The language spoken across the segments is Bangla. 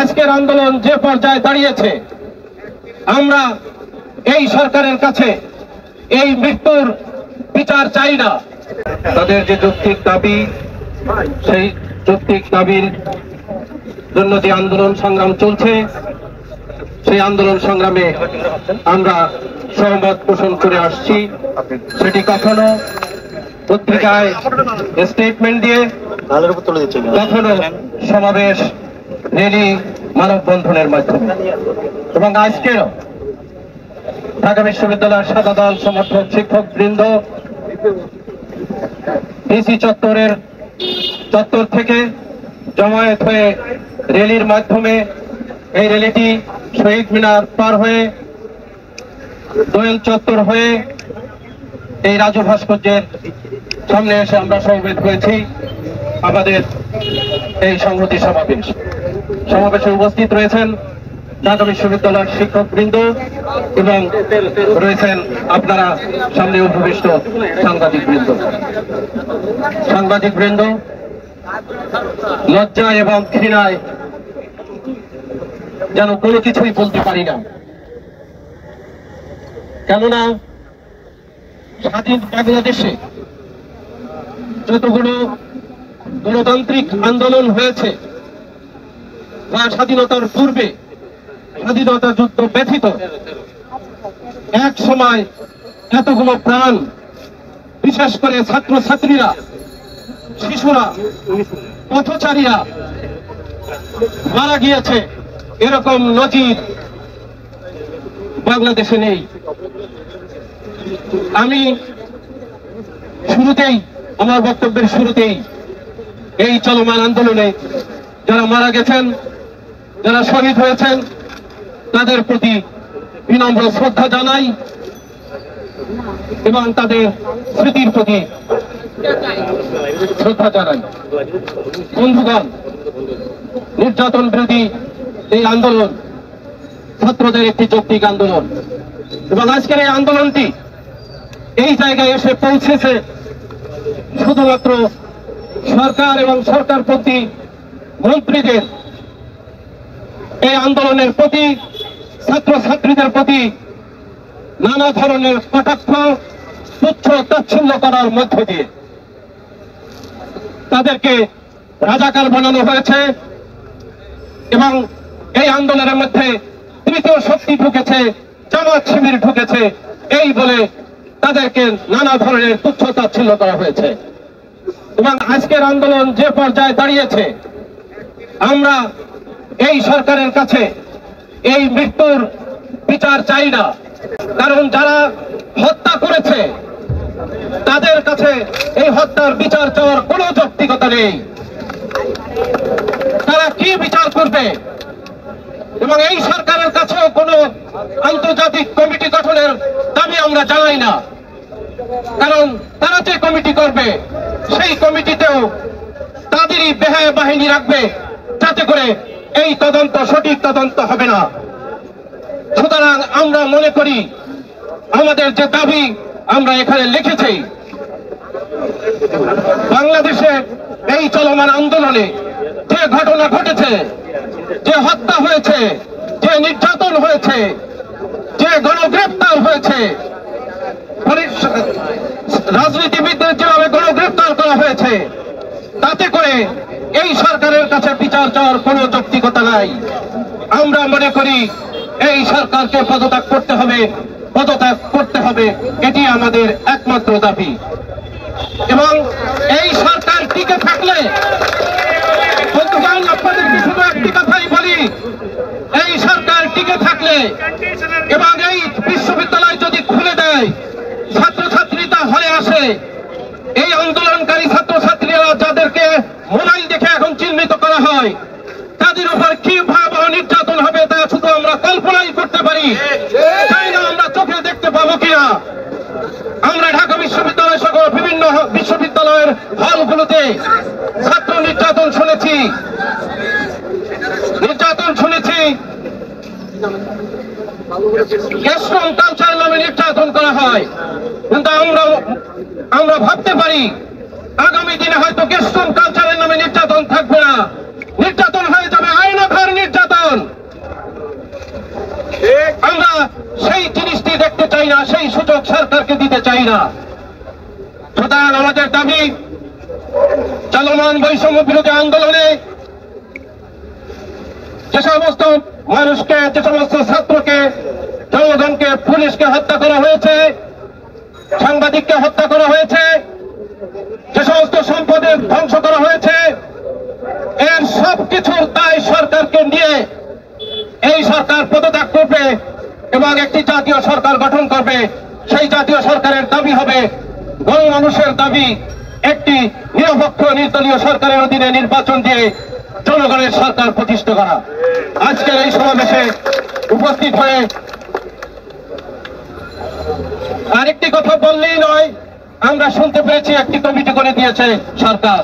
আজকের আন্দোলন যে পর্যায়ে দাঁড়িয়েছে, আমরা এই সরকারের কাছে এই মৃত্যুর বিচার চাই না। তাদের যে যৌক্তিক দাবি, সেই যৌক্তিক দাবির জন্য যে আন্দোলন সংগ্রাম চলছে, সেই আন্দোলন সংগ্রামে আমরা সহমত পোষণ করে আসছি। সেটি কখনো পত্রিকায় স্টেটমেন্ট দিয়ে, কখনো সমাবেশ, র্যালি, মানববন্ধনের মাধ্যমে, এবং আজকেও ঢাকা বিশ্ববিদ্যালয়ের সাদা দল সমর্থক শিক্ষক বৃন্দ ডিসি চত্বর থেকে জমায়েত হয়ে র্যালির মাধ্যমে এই র্যালিটি শহীদ মিনার পার হয়ে দোয়েল চত্বর হয়ে এই রাজু ভাস্কর্যের সামনে এসে আমরা সমবেত হয়েছি। আমাদের এই সংহতি সমাবেশে উপস্থিত রয়েছেন ঢাকা বিশ্ববিদ্যালয়ের শিক্ষক বৃন্দ এবং রয়েছেন আপনারা সামনে উপবিষ্ট সাংবাদিক বৃন্দ। লজ্জা এবং ঘৃণায় যেন কোনো কিছুই বলতে পারি না, কেননা স্বাধীন বাংলাদেশে যতগুলো গণতান্ত্রিক আন্দোলন হয়েছে বা স্বাধীনতার পূর্বে স্বাধীনতা যুদ্ধ ব্যথিত এক সময় এতগুলো প্রাণ, বিশেষ করে ছাত্রছাত্রীরা, শিশুরা, পথচারীরা মারা গিয়েছে, এরকম নজির বাংলাদেশে নেই। আমি শুরুতেই, আমার বক্তব্যের শুরুতেই এই চলমান আন্দোলনে যারা মারা গেছেন, যারা শহীদ হয়েছেন, তাদের প্রতি বিনম্র শ্রদ্ধা জানাই এবং তাদের স্মৃতির প্রতি শ্রদ্ধা জানাই। বন্ধুগণ, নির্যাতন বিরোধী এই আন্দোলন ছাত্রদের একটি যৌক্তিক আন্দোলন এবং আজকের এই আন্দোলনটি এই জায়গায় এসে পৌঁছেছে শুধুমাত্র সরকার এবং সরকারপন্থী মন্ত্রীদের এই আন্দোলনের প্রতি, ছাত্রছাত্রীদের প্রতি নানা ধরনের কটাক্ষ, তুচ্ছ তাচ্ছিল্য করার মধ্য দিয়ে তাদেরকে রাজাকার বানানো হয়েছে এবং এই আন্দোলনের মধ্যে তৃতীয় শক্তি ঢুকেছে, জামাত শিবির ঢুকেছে, এই বলে তাদেরকে নানা ধরনের তুচ্ছ তাচ্ছিল্য করা হয়েছে। এবং আজকের আন্দোলন যে পর্যায়ে দাঁড়িয়েছে, আমরা এই সরকারের কাছে এই মৃত্যুর বিচার চাই না, কারণ যারা হত্যা করেছে তাদের কাছে এই হত্যার বিচার চাওয়ার কোনো যৌক্তিকতা নেই। তারা কি বিচার করবে? এবং এই সরকারের কাছেও কোনো আন্তর্জাতিক কমিটি গঠনের দাবি আমরা জানাই না, কারণ তারা যে কমিটি করবে সেই কমিটিতেও তাদেরই বেহায়া বাহিনী রাখবে, যাতে করে এই তদন্ত সঠিক তদন্ত হবে না। সুতরাং আমরা মনে করি আমাদের যে দাবি আমরা এখানে লিখেছি, বাংলাদেশে এই চলমান আন্দোলনে যে ঘটনা ঘটেছে, যে হত্যা হয়েছে, যে নির্যাতন হয়েছে, যে গণগ্রেপ্তার হয়েছে, রাজনীতিবিদদের যেভাবে গণগ্রেপ্তার করা হয়েছে, তাতে করে এই সরকারের কাছে বিচার চাওয়ার কোনো যৌক্তিকতা নাই। আমরা মনে করি এই সরকারকে পদত্যাগ করতে হবে, এটি আমাদের একমাত্র দাবি। এবং এই সরকার টিকে থাকলে, বন্ধুগণ, আপনাদেরকে শুধু একটি কথাই বলি, এই সরকার টিকে থাকলে এবং এই বিশ্ববিদ্যালয় যদি খুলে দেয়, ছাত্রছাত্রীরা হলে আসে, এই আন্দোলনকারী ছাত্রছাত্রীরা যাদেরকে মোবাইল দেখে এখন চিহ্নিত করা হয়, তাদের উপর কি ভয়াবহ নির্যাতন হবে তা শুধু আমরা কল্পনাই করতে পারি, তাই না আমরা চোখে দেখতে পাবো কিনা। আমরা ঢাকা বিশ্ববিদ্যালয় সহ বিভিন্ন বিশ্ববিদ্যালয়ের হলগুলোতে ছাত্র নির্যাতন শুনেছি, ক্লাসরুম কালচার নামে নির্যাতন করা হয়। কিন্তু আমরা ভাবতে পারি আগামী দিনে হয়তো ক্লাসরুম কালচারের নামে নির্যাতন থাকবে না, নির্যাতন হয়ে যাবে আয়নাঘর নির্যাতন। সরকারকে দিতে চাই না। সুতরাং আমাদের দাবি, চলমান বৈষম্য বিরোধী আন্দোলনে যে সমস্ত মানুষকে, যে সমস্ত ছাত্রকে, জনগণকে, পুলিশকে হত্যা করা হয়েছে, সাংবাদিককে হত্যা করা হয়েছে, যে সমস্ত সম্পদের ধ্বংস করা হয়েছে, এর সবকিছুর দায় সরকারকে নিয়ে এই সরকার পদত্যাগ করবে এবং একটি জাতীয় সরকার গঠন করবে। সেই জাতীয় সরকারের দাবি হবে গণমানুষের দাবি, একটি নিরপেক্ষ নির্দলীয় সরকারের অধীনে নির্বাচন দিয়ে জনগণের সরকার প্রতিষ্ঠা করা। আজকের এই সমাবেশে উপস্থিত হয়ে আরেকটি কথা বললেই নয়, আমরা শুনতে পেরেছি একটি কমিটি করে দিয়েছে সরকার।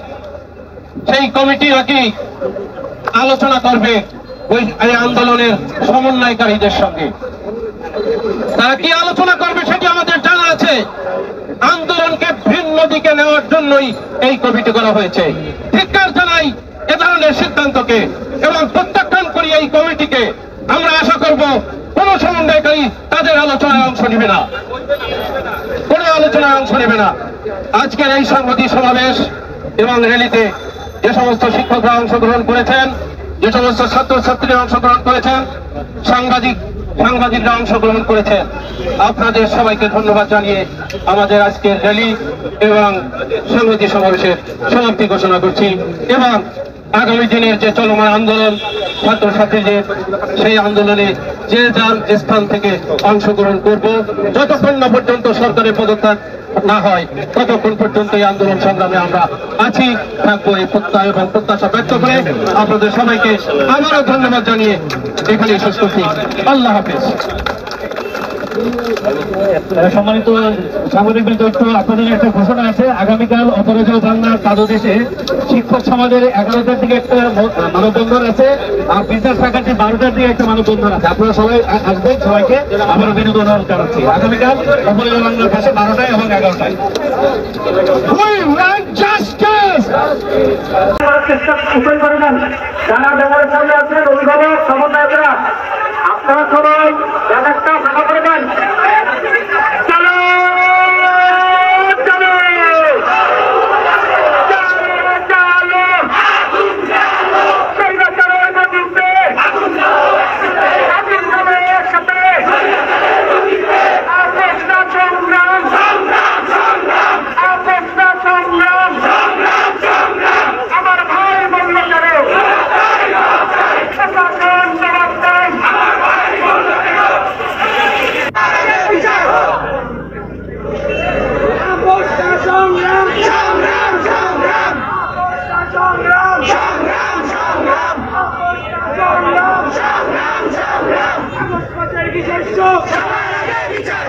সেই কমিটি নাকি আলোচনা করবে ওই এই আন্দোলনের সমন্বয়কারীদের সঙ্গে। তারা কি আলোচনা করবে সেটি আমাদের জানা আছে। আন্দোলনকে ভিন্ন দিকে নেওয়ার জন্যই এই কমিটি করা হয়েছে। ধিক্কার জানাই এ ধরনের সিদ্ধান্তকে এবং প্রত্যাখ্যান করি এই কমিটিকে। আমরা আশা করব কোন সমন্বয়কারী তাদের আলোচনায় অংশ নেবে না, কোন আলোচনায় অংশ নেবে না। আজকের এই সাংবাদিক সমাবেশ এবং র্যালিতে যে সমস্ত শিক্ষকরা অংশগ্রহণ করেছেন, যে সমস্ত ছাত্রছাত্রীরা অংশগ্রহণ করেছেন, সাংবাদিকরা অংশগ্রহণ করেছেন, আপনাদের সবাইকে ধন্যবাদ জানিয়ে আমাদের আজকের র্যালি এবং সাংবাদিক সমাবেশের সমাপ্তি ঘোষণা করছি এবং আগামী দিনের যে চলমান আন্দোলন ছাত্রছাত্রীদের, সেই আন্দোলনে যে যার স্থান থেকে অংশগ্রহণ করব। যতক্ষণ না পর্যন্ত সরকারের পদত্যাগ না হয় ততক্ষণ পর্যন্ত এই আন্দোলন সংগ্রামে আমরা আছি, থাকবো। এই প্রত্যয় এবং প্রত্যাশা ব্যক্ত করে আপনাদের সবাইকে আবারও ধন্যবাদ জানিয়ে এখানে শেষ করছি। আল্লাহ হাফেজ। সম্মানিত সাংবাদিকবৃন্দ, আপনাদের একটা ঘোষণা আছে। আগামীকাল অপরাজয় বাংলার পাদদেশে শিক্ষক সমাজের 11টার দিকে একটা মানববন্ধন আছে, আর বিজনেস ফ্যাকাল্টি 12টার দিকে একটা মানববন্ধন আছে। আপনারা সবাই আসবেন, সবাইকে আবার বিনোদন জানাচ্ছি। আগামীকাল অপরাজয় বাংলার পাশে 12টায় এবং 11টায়। যারা ব্যবহারের সামনে আছেন, অভিভাবক, সমন্বয়করা, আপনারা সবাই ব্যাপারটা ফাঁকা করে দেন। চলো চলো চলো একসাথে সংগ্রাম আমার ভাই বন্ধ করো। বিচার